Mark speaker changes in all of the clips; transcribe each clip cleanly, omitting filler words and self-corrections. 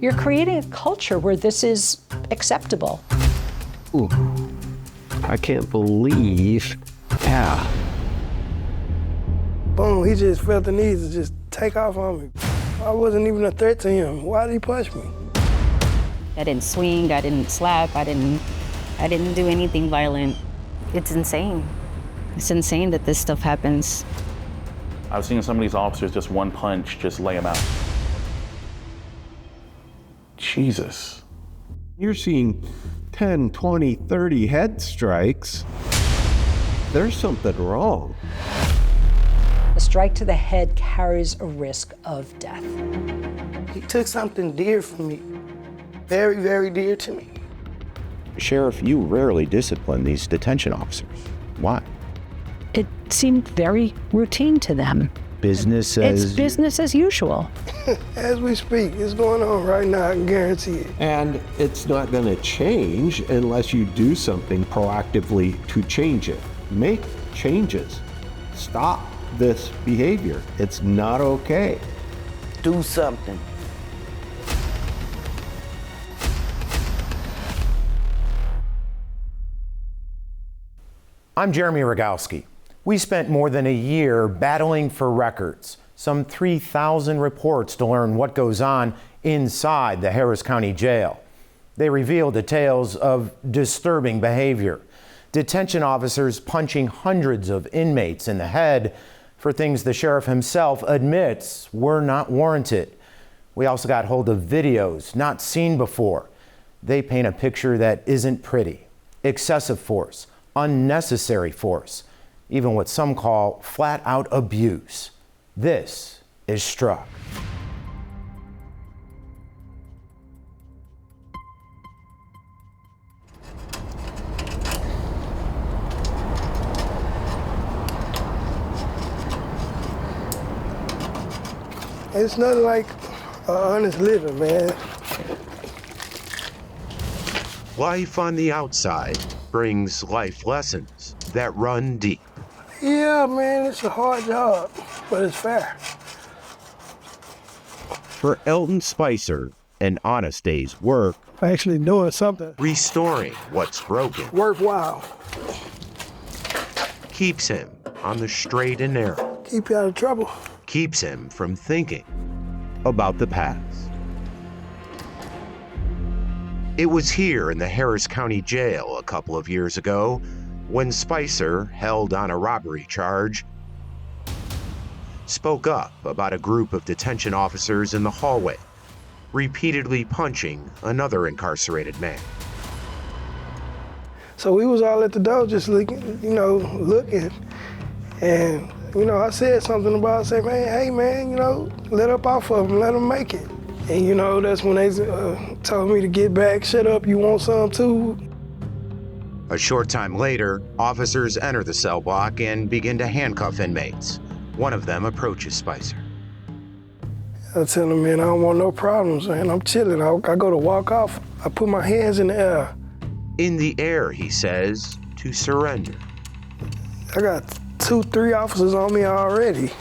Speaker 1: You're creating a culture where this is acceptable.
Speaker 2: Ooh, I can't believe, yeah.
Speaker 3: Boom, he just felt the need to just take off on me. I wasn't even a threat to him. Why did he punch me?
Speaker 4: I didn't swing, I didn't slap, I didn't do anything violent. It's insane. It's insane that this stuff happens.
Speaker 5: I've seen some of these officers, just one punch, just lay them out. Jesus.
Speaker 2: You're seeing 10, 20, 30 head strikes. There's something wrong.
Speaker 1: A strike to the head carries a risk of death.
Speaker 3: He took something dear from me. Very, very dear to me.
Speaker 6: Sheriff, you rarely discipline these detention officers. Why?
Speaker 1: It seemed very routine to them.
Speaker 6: Business as...
Speaker 1: It's business as usual.
Speaker 3: As we speak, it's going on right now, I can guarantee it.
Speaker 2: And it's not gonna change unless you do something proactively to change it. Make changes. Stop this behavior. It's not okay.
Speaker 3: Do something.
Speaker 7: I'm Jeremy Rogowski. We spent more than a year battling for records, some 3,000 reports to learn what goes on inside the Harris County Jail. They reveal details of disturbing behavior. Detention officers punching hundreds of inmates in the head for things the sheriff himself admits were not warranted. We also got hold of videos not seen before. They paint a picture that isn't pretty. Excessive force, unnecessary force, even what some call flat-out abuse. This is Struck.
Speaker 3: It's nothing like honest living, man.
Speaker 8: Life on the outside brings life lessons that run deep.
Speaker 3: Yeah, man, it's a hard job, but it's fair.
Speaker 6: For Elton Spicer, an honest day's work,
Speaker 3: Actually doing something
Speaker 8: Restoring what's broken
Speaker 3: worthwhile.
Speaker 8: keeps him on the straight and narrow,
Speaker 3: Keep you out of trouble.
Speaker 8: keeps him from thinking.
Speaker 6: about the past.
Speaker 8: It was here in the Harris County Jail a couple of years ago when Spicer, held on a robbery charge, spoke up about a group of detention officers in the hallway, repeatedly punching another incarcerated man.
Speaker 3: So we was all at the door just looking, looking. And, I said something about, man, hey, man, let up off of them, let them make it. And, that's when they told me to get back, shut up, you want some too?
Speaker 8: A short time later, officers enter the cell block and begin to handcuff inmates. One of them approaches Spicer.
Speaker 3: I tell them, man, I don't want no problems, man. I'm chilling. I go to walk off. I put my hands in the air.
Speaker 8: In the air, he says, to surrender.
Speaker 3: I got 2-3 officers on me already.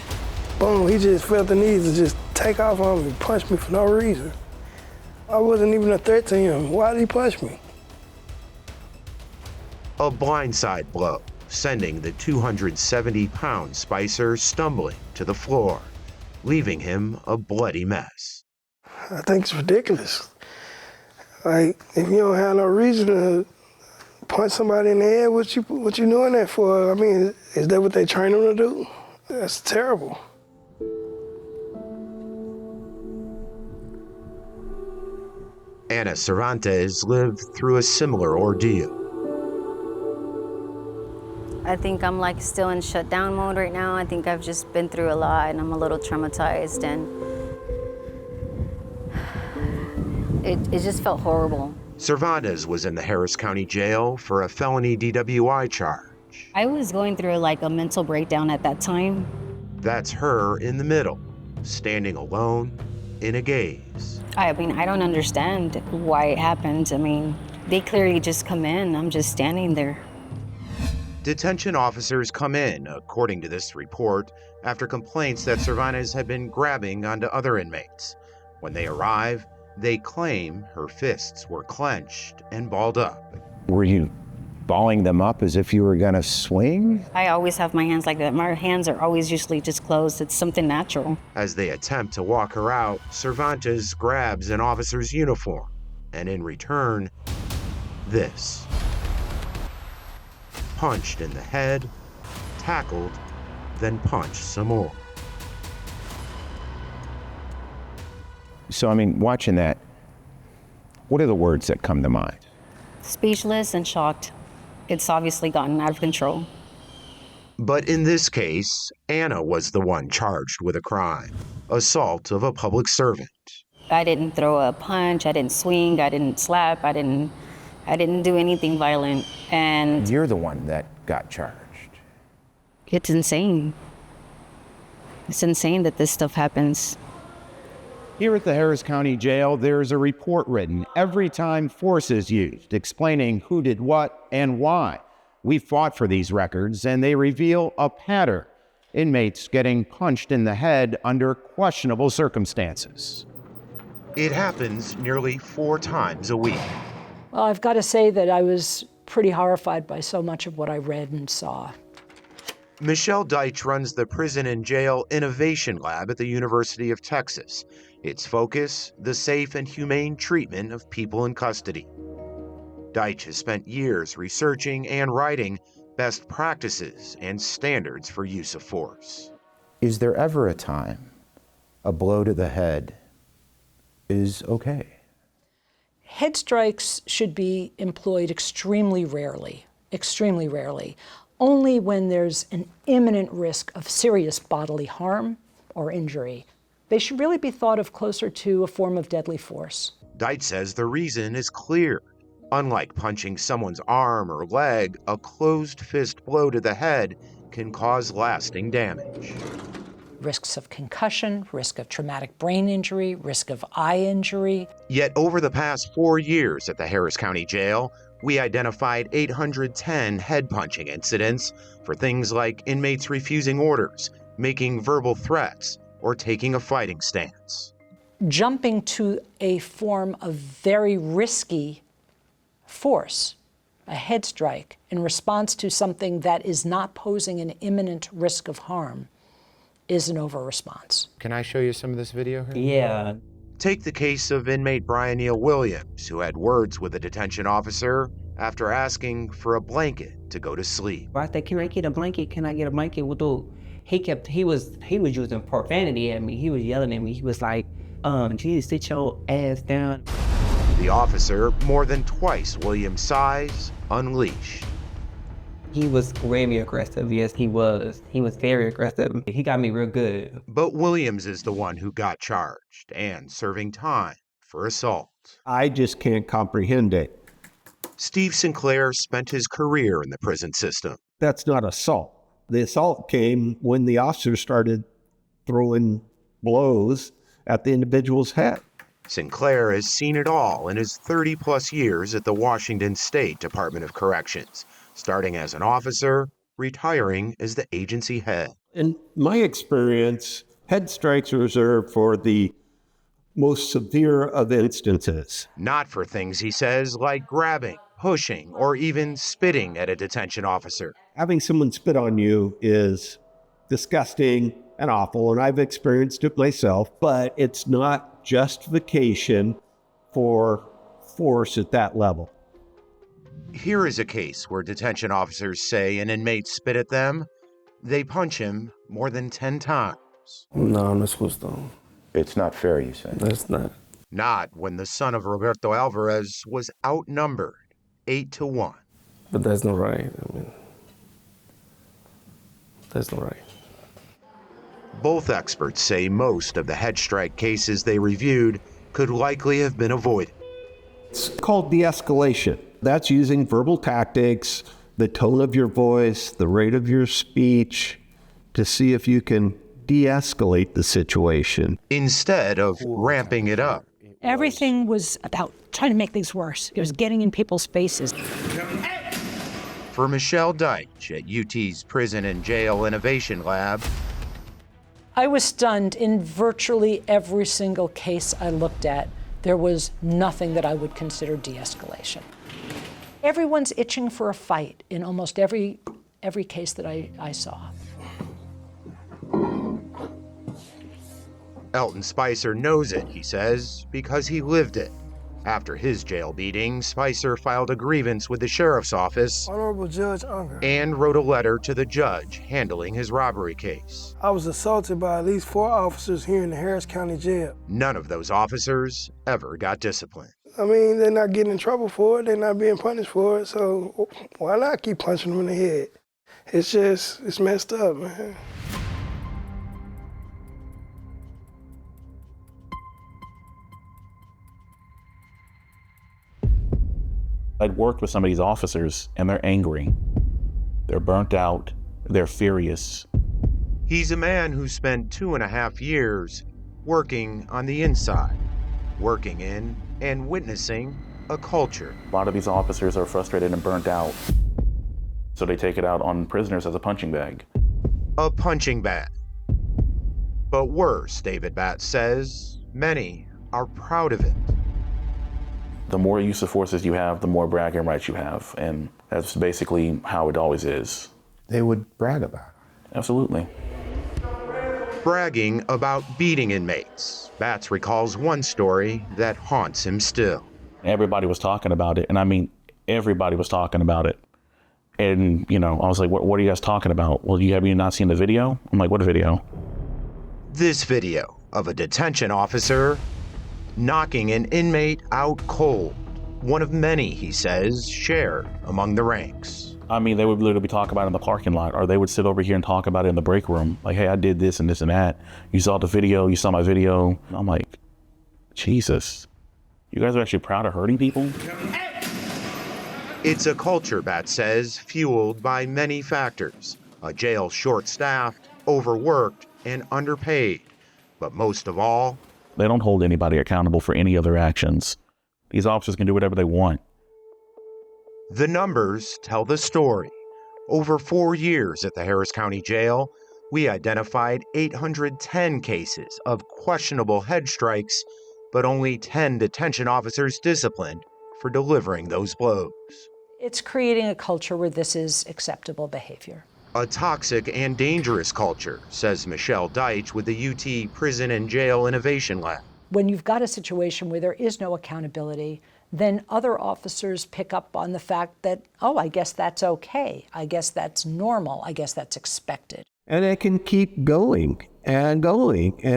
Speaker 3: Boom, he just felt the need to just take off on me, punch me for no reason. I wasn't even a threat to him. Why did he punch me?
Speaker 8: A blindside blow, sending the 270-pound Spicer stumbling to the floor, leaving him a bloody mess.
Speaker 3: I think it's ridiculous. Like, if you don't have no reason to punch somebody in the head, what you doing that for? I mean, is that what they train them to do? That's terrible.
Speaker 8: Ana Cervantes lived through a similar ordeal.
Speaker 4: I think I'm still in shutdown mode right now. I think I've just been through a lot and I'm a little traumatized, and it just felt horrible.
Speaker 8: Cervantes was in the Harris County Jail for a felony DWI charge.
Speaker 4: I was going through a mental breakdown at that time.
Speaker 8: That's her in the middle, standing alone in a gaze.
Speaker 4: I don't understand why it happened. They clearly just come in. I'm just standing there.
Speaker 8: Detention officers come in, according to this report, after complaints that Cervantes had been grabbing onto other inmates. When they arrive, They claim her fists were clenched and balled up.
Speaker 6: Were you balling them up as if you were going to swing?
Speaker 4: I always have my hands like that. My hands are always usually just closed. It's something natural.
Speaker 8: As they attempt to walk her out, Cervantes grabs an officer's uniform, and in return, this. Punched in the head, tackled, then punched some more.
Speaker 6: So, I mean, watching that, what are the words that come to mind?
Speaker 4: Speechless and shocked. It's obviously gotten out of control.
Speaker 8: But in this case, Anna was the one charged with a crime, assault of a public servant.
Speaker 4: I didn't throw a punch, I didn't swing, I didn't slap, I didn't do anything violent. And
Speaker 7: You're the one that got charged.
Speaker 4: it's insane. It's insane that this stuff happens.
Speaker 6: Here at the Harris County Jail, there's a report written every time force is used, explaining who did what and why. We fought for these records, and they reveal a pattern. Inmates getting punched in the head under questionable circumstances.
Speaker 8: It happens nearly 4 times a week.
Speaker 1: Well, I've got to say that I was pretty horrified by so much of what I read and saw.
Speaker 8: Michelle Deitch runs the Prison and Jail Innovation Lab at the University of Texas. Its focus, the safe and humane treatment of people in custody. Deitch has spent years researching and writing best practices and standards for use of force.
Speaker 6: Is there ever a time a blow to the head is okay?
Speaker 1: Head strikes should be employed extremely rarely, only when there's an imminent risk of serious bodily harm or injury. They should really be thought of closer to a form of deadly force.
Speaker 8: Deitch says the reason is clear. Unlike punching someone's arm or leg, a closed fist blow to the head can cause lasting damage.
Speaker 1: Risks of concussion, risk of traumatic brain injury, risk of eye injury.
Speaker 8: Yet over the past 4 years at the Harris County Jail, we identified 810 head punching incidents for things like inmates refusing orders, making verbal threats, or taking a fighting stance.
Speaker 1: Jumping to a form of very risky force, a head strike, in response to something that is not posing an imminent risk of harm, is an over-response.
Speaker 7: Can I show you some of this video here?
Speaker 9: Yeah.
Speaker 8: Take the case of inmate Brian Neal Williams, who had words with a detention officer after asking for a blanket to go to sleep.
Speaker 9: I said, can I get a blanket? Can I get a blanket? Well, he was using profanity at me. He was yelling at me. He was like, Jesus, sit your ass down.
Speaker 8: The officer, more than twice Williams' size, unleashed.
Speaker 9: He was very aggressive. Yes, he was. He was very aggressive. He got me real good.
Speaker 8: But Williams is the one who got charged and serving time for assault.
Speaker 2: I just can't comprehend it.
Speaker 8: Steve Sinclair spent his career in the prison system.
Speaker 2: That's not assault. The assault came when the officer started throwing blows at the individual's head.
Speaker 8: Sinclair has seen it all in his 30-plus years at the Washington State Department of Corrections, starting as an officer, retiring as the agency head.
Speaker 2: In my experience, head strikes are reserved for the most severe of instances.
Speaker 8: Not for things, he says, like grabbing, pushing, or even spitting at a detention officer.
Speaker 2: Having someone spit on you is disgusting and awful, and I've experienced it myself, but it's not justification for force at that level.
Speaker 8: Here is a case where detention officers say an inmate spit at them. They punch him more than 10 times.
Speaker 10: No, I'm not supposed to.
Speaker 6: It's not fair, you say?
Speaker 10: That's not.
Speaker 8: Not when the son of Roberto Alvarez was outnumbered 8-1.
Speaker 10: But that's not right. I mean, that's not right.
Speaker 8: Both experts say most of the head strike cases they reviewed could likely have been avoided.
Speaker 2: It's called de-escalation. That's using verbal tactics, the tone of your voice, the rate of your speech, to see if you can de-escalate the situation.
Speaker 8: Instead of ramping it up.
Speaker 11: Everything was about trying to make things worse. It was getting in people's faces.
Speaker 8: For Michelle Deitch at UT's Prison and Jail Innovation Lab,
Speaker 1: I was stunned in virtually every single case I looked at. There was nothing that I would consider de-escalation. Everyone's itching for a fight in almost every case that I saw.
Speaker 8: Elton Spicer knows it, he says, because he lived it. After his jail beating, Spicer filed a grievance with the sheriff's office
Speaker 3: Honorable Judge Unger.
Speaker 8: and wrote a letter to the judge handling his robbery case.
Speaker 3: I was assaulted by at least 4 officers here in the Harris County Jail.
Speaker 8: None of those officers ever got disciplined.
Speaker 3: I mean, they're not getting in trouble for it, they're not being punished for it, so why not keep punching them in the head? It's messed up, man.
Speaker 5: I'd worked with some of these officers and they're angry. They're burnt out. They're furious.
Speaker 8: He's a man who spent 2.5 years working on the inside, working in and witnessing a culture.
Speaker 5: A lot of these officers are frustrated and burnt out. So they take it out on prisoners as a punching bag.
Speaker 8: A punching bag. But worse, David Batts says, many are proud of it.
Speaker 5: The more use of forces you have, the more bragging rights you have. And that's basically how it always is.
Speaker 7: They would brag about it.
Speaker 5: Absolutely.
Speaker 8: Bragging about beating inmates. Batts recalls one story that haunts him still.
Speaker 5: Everybody was talking about it. And I mean, everybody was talking about it. And, you know, I was like, what are you guys talking about? Well, have you not seen the video? I'm like, what video?
Speaker 8: This video of a detention officer knocking an inmate out cold. One of many, he says, shared among the ranks.
Speaker 5: I mean, they would literally be talking about it in the parking lot, or they would sit over here and talk about it in the break room. Like, hey, I did this and this and that. You saw the video, you saw my video. I'm like, Jesus, you guys are actually proud of hurting people?
Speaker 8: It's a culture, Batts says, fueled by many factors. A jail short-staffed, overworked, and underpaid. But most of all,
Speaker 5: they don't hold anybody accountable for any of their actions. These officers can do whatever they want.
Speaker 8: The numbers tell the story. Over 4 years at the Harris County Jail, we identified 810 cases of questionable head strikes, but only 10 detention officers disciplined for delivering those blows.
Speaker 1: It's creating a culture where this is acceptable behavior.
Speaker 8: A toxic and dangerous culture, says Michelle Deitch with the UT Prison and Jail Innovation Lab.
Speaker 1: When you've got a situation where there is no accountability, then other officers pick up on the fact that, oh, I guess that's okay. I guess that's normal. I guess that's expected.
Speaker 2: And it can keep going and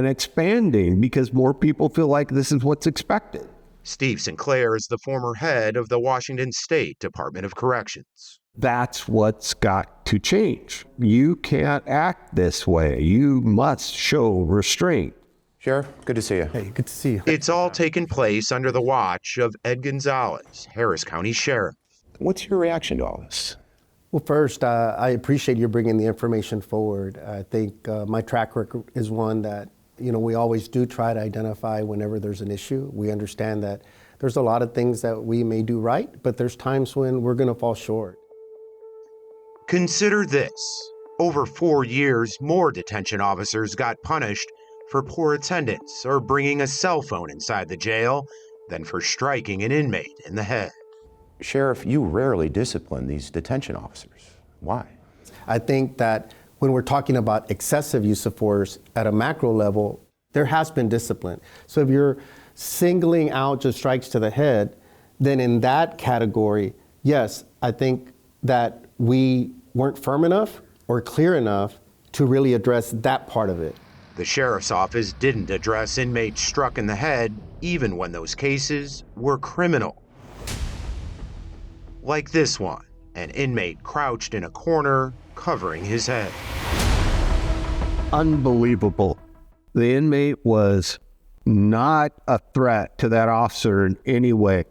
Speaker 2: expanding because more people feel like this is what's expected.
Speaker 8: Steve Sinclair is the former head of the Washington State Department of Corrections.
Speaker 2: That's what's got to change. You can't act this way. You must show restraint.
Speaker 7: Sheriff, good to see you.
Speaker 10: Hey, good to see you.
Speaker 8: It's all taken place under the watch of Ed Gonzalez, Harris County Sheriff.
Speaker 7: What's your reaction to all this?
Speaker 12: Well, first, I appreciate you bringing the information forward. I think my track record is one that, we always do try to identify whenever there's an issue. We understand that there's a lot of things that we may do right, but there's times when we're going to fall short.
Speaker 8: Consider this. Over 4 years, more detention officers got punished for poor attendance or bringing a cell phone inside the jail than for striking an inmate in the head.
Speaker 7: Sheriff, you rarely discipline these detention officers. Why?
Speaker 12: I think that when we're talking about excessive use of force at a macro level, there has been discipline. So if you're singling out just strikes to the head, then in that category, yes, I think that we weren't firm enough or clear enough to really address that part of it.
Speaker 8: The sheriff's office didn't address inmates struck in the head, even when those cases were criminal. Like this one, an inmate crouched in a corner, covering his head.
Speaker 2: Unbelievable. The inmate was not a threat to that officer in any way.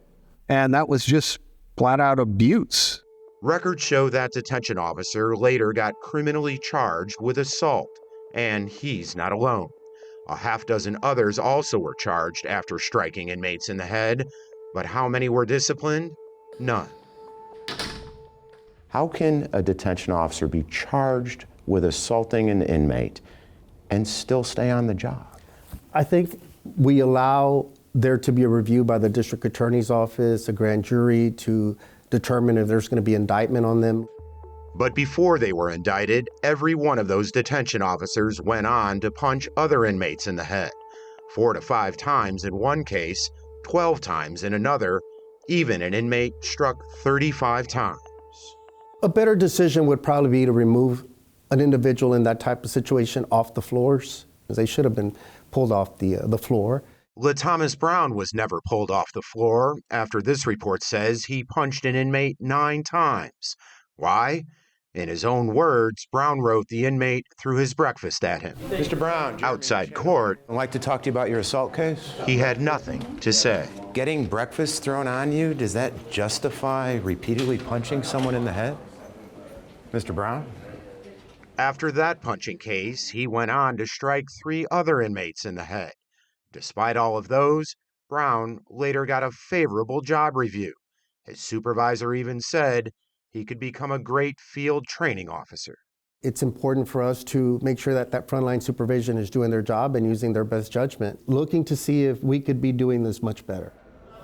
Speaker 2: And that was just flat out abuse.
Speaker 8: Records show that detention officer later got criminally charged with assault, and he's not alone. A half dozen others also were charged after striking inmates in the head, but how many were disciplined? None.
Speaker 7: How can a detention officer be charged with assaulting an inmate and still stay on the job?
Speaker 12: I think we allow there to be a review by the district attorney's office, a grand jury to determine if there's going to be indictment on them.
Speaker 8: But before they were indicted, every one of those detention officers went on to punch other inmates in the head, 4 to 5 times in one case, 12 times in another, even an inmate struck 35 times.
Speaker 12: A better decision would probably be to remove an individual in that type of situation off the floors. They should have been pulled off the floor.
Speaker 8: LaThomas Brown was never pulled off the floor after this report says he punched an inmate 9 times. Why? In his own words, Brown wrote the inmate threw his breakfast at him.
Speaker 7: Mr. Brown.
Speaker 8: Outside court,
Speaker 7: I'd like to talk to you about your assault case.
Speaker 8: he had nothing to say.
Speaker 7: Getting breakfast thrown on you, does that justify repeatedly punching someone in the head? Mr. Brown?
Speaker 8: After that punching case, he went on to strike 3 other inmates in the head. Despite all of those, Brown later got a favorable job review. His supervisor even said he could become a great field training officer.
Speaker 12: It's important for us to make sure that that frontline supervision is doing their job and using their best judgment, looking to see if we could be doing this much better.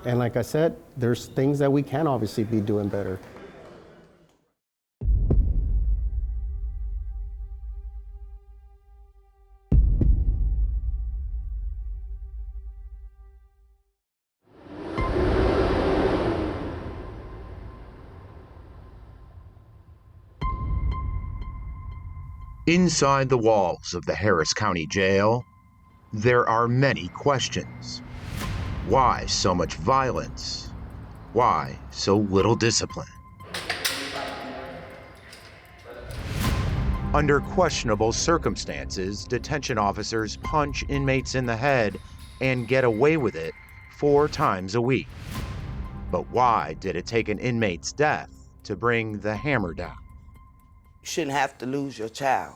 Speaker 12: And like I said, there's things that we can obviously be doing better.
Speaker 8: Inside the walls of the Harris County Jail, there are many questions. Why so much violence? Why so little discipline? Under questionable circumstances, detention officers punch inmates in the head and get away with it 4 times a week. But why did it take an inmate's death to bring the hammer down?
Speaker 13: You shouldn't have to lose your child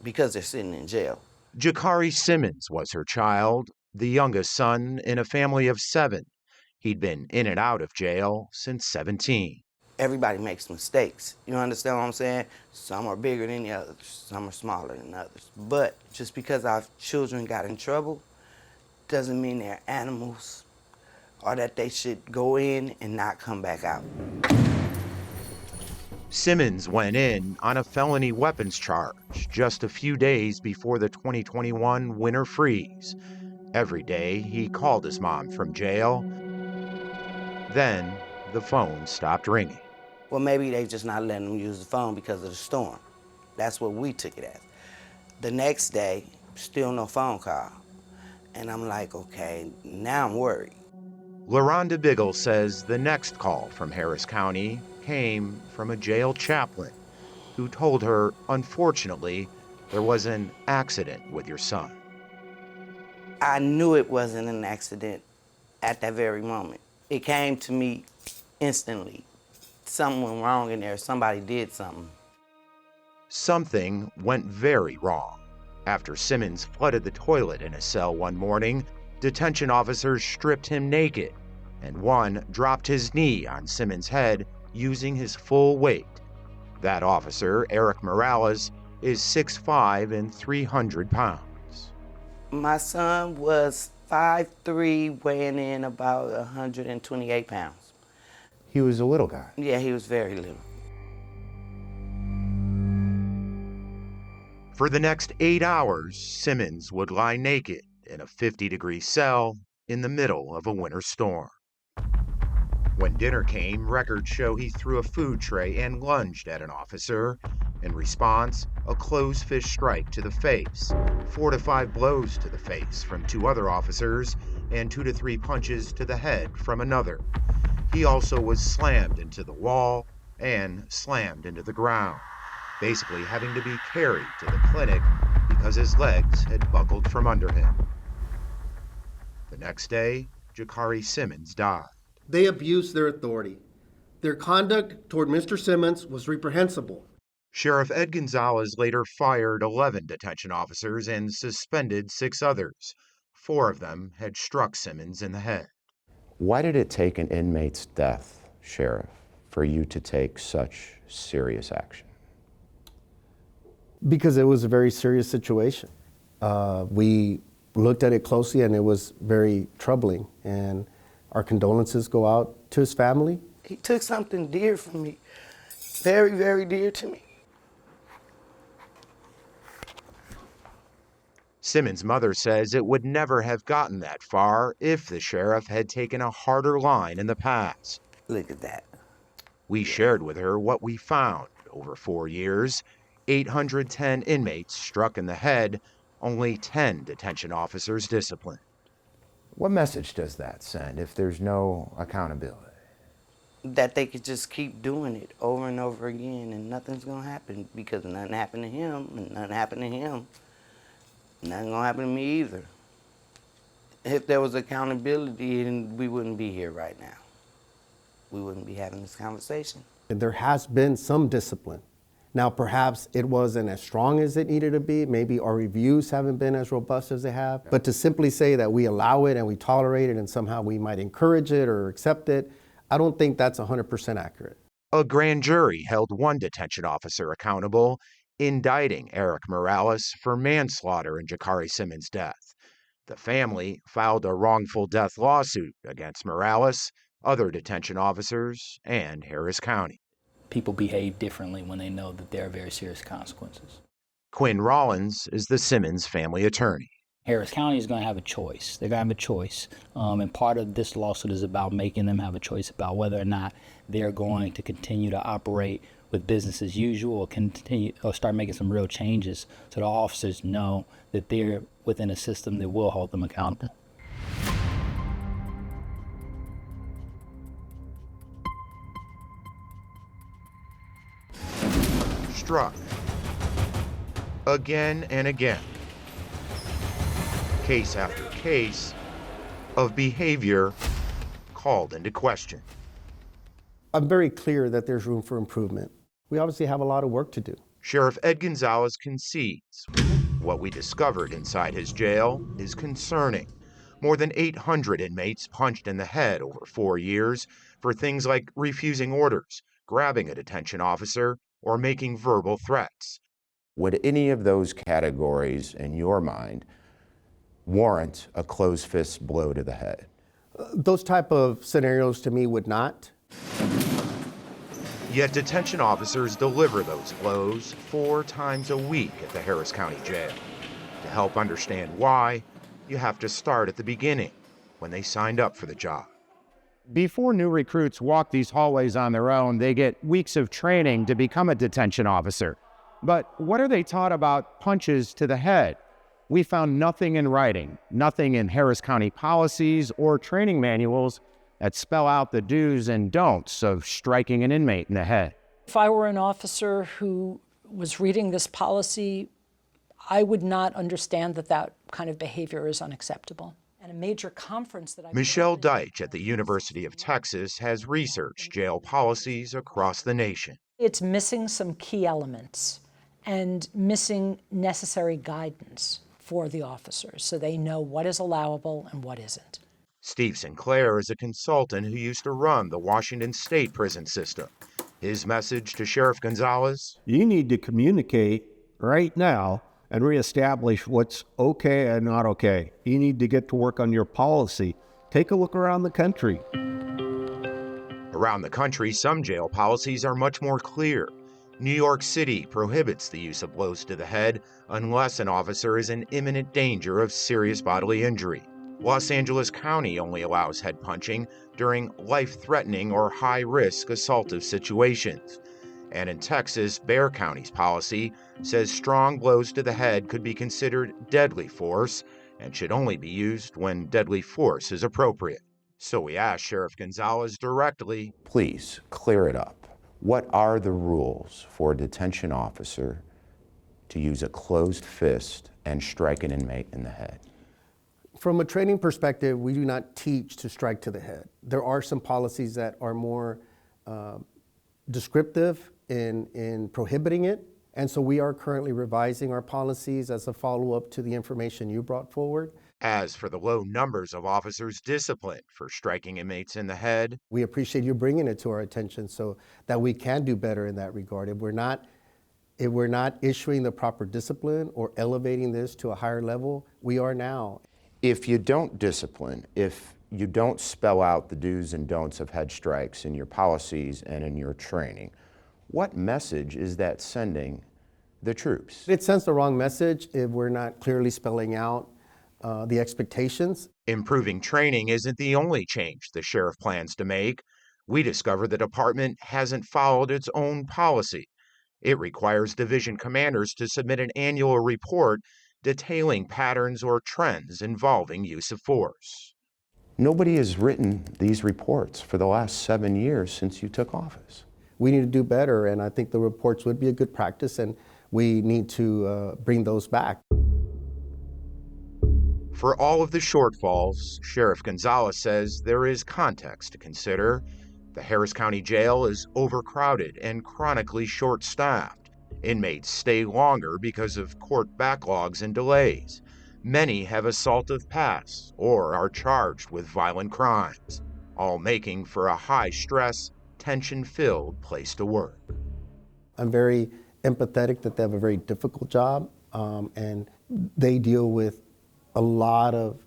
Speaker 13: because they're sitting in jail.
Speaker 8: Jakari Simmons was her child, the youngest son in a family of 7. He'd been in and out of jail since 17.
Speaker 13: Everybody makes mistakes. You understand what I'm saying? Some are bigger than the others, some are smaller than others. But just because our children got in trouble doesn't mean they're animals or that they should go in and not come back out.
Speaker 8: Simmons went in on a felony weapons charge just a few days before the 2021 winter freeze. Every day he called his mom from jail. Then the phone stopped ringing.
Speaker 13: Well, maybe they just not letting them use the phone because of the storm. That's what we took it as. The next day, still no phone call. And I'm like, okay, now I'm worried.
Speaker 8: LaRonda Biggle says the next call from Harris County came from a jail chaplain who told her, unfortunately, there was an accident with your son.
Speaker 13: I knew it wasn't an accident at that very moment. It came to me instantly. Something went wrong in there. Somebody did something.
Speaker 8: Something went very wrong. After Simmons flooded the toilet in his cell one morning, detention officers stripped him naked, and one dropped his knee on Simmons' head using his full weight. That officer, Eric Morales, is 6'5" and 300 pounds.
Speaker 13: My son was 5'3", weighing in about 128 pounds.
Speaker 7: He was a little guy.
Speaker 13: Yeah, he was very little.
Speaker 8: For the next 8 hours, Simmons would lie naked in a 50-degree cell in the middle of a winter storm. When dinner came, records show he threw a food tray and lunged at an officer. In response, a clothes fish strike to the face, 4 to 5 blows to the face from 2 other officers, and 2 to 3 punches to the head from another. He also was slammed into the wall and slammed into the ground, basically having to be carried to the clinic because his legs had buckled from under him. The next day, Jakari Simmons died.
Speaker 12: They abused their authority. Their conduct toward Mr. Simmons was reprehensible.
Speaker 8: Sheriff Ed Gonzalez later fired 11 detention officers and suspended 6 others. 4 of them had struck Simmons in the head.
Speaker 7: Why did it take an inmate's death, Sheriff, for you to take such serious action?
Speaker 12: Because it was a very serious situation. We looked at it closely, and it was very troubling. And our condolences go out to his family.
Speaker 13: He took something dear from me, very, very dear to me.
Speaker 8: Simmons' mother says it would never have gotten that far if the sheriff had taken a harder line in the past.
Speaker 13: Look at that.
Speaker 8: We shared with her what we found over 4 years. 810 inmates struck in the head, only 10 detention officers disciplined.
Speaker 7: What message does that send if there's no accountability?
Speaker 13: That they could just keep doing it over and over again and nothing's gonna happen because nothing happened to him and nothing happened to him. Nothing gonna happen to me either. If there was accountability, then we wouldn't be here right now. We wouldn't be having this conversation.
Speaker 12: And there has been some discipline. Now, perhaps it wasn't as strong as it needed to be. Maybe our reviews haven't been as robust as they have. But to simply say that we allow it and we tolerate it and somehow we might encourage it or accept it, I don't think that's 100% accurate.
Speaker 8: A grand jury held one detention officer accountable, indicting Eric Morales for manslaughter in Jakari Simmons' death. The family filed a wrongful death lawsuit against Morales, other detention officers, and Harris County.
Speaker 14: People behave differently when they know that there are very serious consequences.
Speaker 8: Quinn Rollins is the Simmons family attorney.
Speaker 14: Harris County is going to have a choice. They're going to have a choice. And part of this lawsuit is about making them have a choice about whether or not they're going to continue to operate with business as usual or continue or start making some real changes so the officers know that they're within a system that will hold them accountable.
Speaker 8: Struck again and again. Case after case of behavior called into question.
Speaker 12: I'm very clear that there's room for improvement. We obviously have a lot of work to do.
Speaker 8: Sheriff Ed Gonzalez concedes what we discovered inside his jail is concerning. More than 800 inmates punched in the head over 4 years for things like refusing orders, grabbing a detention officer, or making verbal threats.
Speaker 7: Would any of those categories, in your mind, warrant a closed fist blow to the head?
Speaker 12: Those type of scenarios to me would not.
Speaker 8: Yet detention officers deliver those blows 4 times a week at the Harris County Jail. To help understand why, you have to start at the beginning, when they signed up for the job.
Speaker 6: Before new recruits walk these hallways on their own, they get weeks of training to become a detention officer. But what are they taught about punches to the head? We found nothing in writing, nothing in Harris County policies or training manuals that spell out the do's and don'ts of striking an inmate in the head.
Speaker 1: If I were an officer who was reading this policy, I would not understand that that kind of behavior is unacceptable. And a major conference that
Speaker 8: Michelle Deitch at the University of Texas has researched jail policies across the nation.
Speaker 1: It's missing some key elements and missing necessary guidance for the officers so they know what is allowable and what isn't.
Speaker 8: Steve Sinclair is a consultant who used to run the Washington State prison system. His message to Sheriff Gonzalez:
Speaker 2: You need to communicate right now and reestablish what's okay and not okay. You need to get to work on your policy. Take a look around the country.
Speaker 8: Around the country, some jail policies are much more clear. New York City prohibits the use of blows to the head unless an officer is in imminent danger of serious bodily injury. Los Angeles County only allows head punching during life-threatening or high-risk assaultive situations. And in Texas, Bexar County's policy says strong blows to the head could be considered deadly force and should only be used when deadly force is appropriate. So we asked Sheriff Gonzalez directly,
Speaker 7: Please clear it up. What are the rules for a detention officer to use a closed fist and strike an inmate in the head?
Speaker 12: From a training perspective, we do not teach to strike to the head. There are some policies that are more descriptive in prohibiting it. And so we are currently revising our policies as a follow-up to the information you brought forward.
Speaker 8: As for the low numbers of officers disciplined for striking inmates in the head,
Speaker 12: we appreciate you bringing it to our attention so that we can do better in that regard. If we're not If we're not issuing the proper discipline or elevating this to a higher level, we are now.
Speaker 7: If you don't discipline, if you don't spell out the do's and don'ts of head strikes in your policies and in your training, what message is that sending the troops?
Speaker 12: It sends the wrong message if we're not clearly spelling out the expectations.
Speaker 8: Improving training isn't the only change the sheriff plans to make. We discovered the department hasn't followed its own policy. It requires division commanders to submit an annual report detailing patterns or trends involving use of force.
Speaker 7: Nobody has written these reports for the last 7 years since you took office.
Speaker 12: We need to do better, and I think the reports would be a good practice, and we need to bring those back.
Speaker 8: For all of the shortfalls, Sheriff Gonzalez says there is context to consider. The Harris County Jail is overcrowded and chronically short-staffed. Inmates stay longer because of court backlogs and delays. Many have assaultive pasts or are charged with violent crimes, all making for a high-stress, tension-filled place to work.
Speaker 12: I'm very empathetic that they have a very difficult job, and they deal with a lot of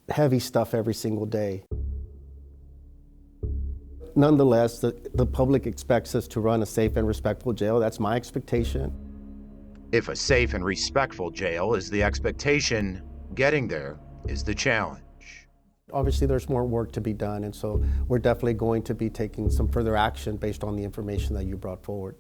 Speaker 12: heavy stuff every single day. Nonetheless, the public expects us to run a safe and respectful jail. That's my expectation.
Speaker 8: If a safe and respectful jail is the expectation, getting there is the challenge.
Speaker 12: Obviously, there's more work to be done, and so we're definitely going to be taking some further action based on the information that you brought forward.